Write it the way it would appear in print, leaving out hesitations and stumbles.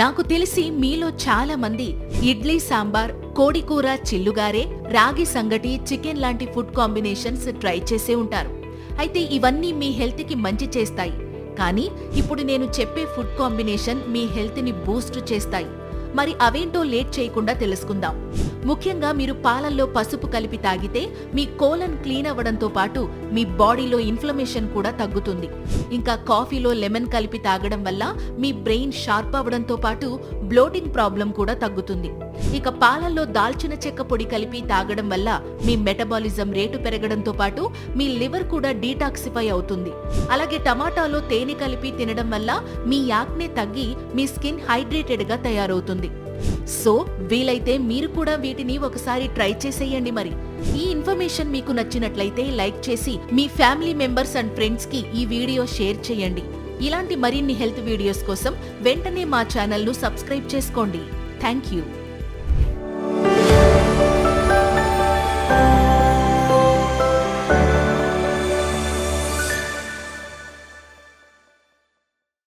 నాకు తెలిసి మీలో చాలా మంది ఇడ్లీ సాంబార్, కోడికూర చిల్లుగారే, రాగి సంగటి, చికెన్ లాంటి ఫుడ్ కాంబినేషన్స్ ట్రై చేసే ఉంటారు. అయితే ఇవన్నీ మీ హెల్త్ కి మంచి చేస్తాయి. కానీ ఇప్పుడు నేను చెప్పే ఫుడ్ కాంబినేషన్ మీ హెల్త్ ని బూస్ట్ చేస్తాయి. మరి అవేంటో లేట్ చేయకుండా తెలుసుకుందాం. ముఖ్యంగా మీరు పాలల్లో పసుపు కలిపి తాగితే మీ కోలన్ క్లీన్ అవ్వడంతో పాటు మీ బాడీలో ఇన్ఫ్లమేషన్ కూడా తగ్గుతుంది. ఇంకా కాఫీలో లెమన్ కలిపి తాగడం వల్ల మీ బ్రెయిన్ షార్ప్ అవ్వడంతో పాటు బ్లోటింగ్ ప్రాబ్లం కూడా తగ్గుతుంది. ఇక పాలల్లో దాల్చిన చెక్క పొడి కలిపి తాగడం వల్ల మీ మెటబాలిజం రేటు పెరగడంతో పాటు మీ లివర్ కూడా డీటాక్సిఫై అవుతుంది. అలాగే టమాటాలో తేనె కలిపి తినడం వల్ల మీ యాక్నే తగ్గి మీ స్కిన్ హైడ్రేటెడ్ గా తయారవుతుంది. సో వీలైతే మీరు కూడా వీటిని ఒకసారి ట్రై చేసేయండి. మరి ఈ ఇన్ఫర్మేషన్ మీకు నచ్చినట్లయితే లైక్ చేసి మీ ఫ్యామిలీ మెంబర్స్ అండ్ ఫ్రెండ్స్ కి ఈ వీడియో షేర్ చేయండి. ఇలాంటి మరిన్ని హెల్త్ వీడియోస్ కోసం వెంటనే మా ఛానల్ ను సబ్స్క్రైబ్ చేసుకోండి. Thank you.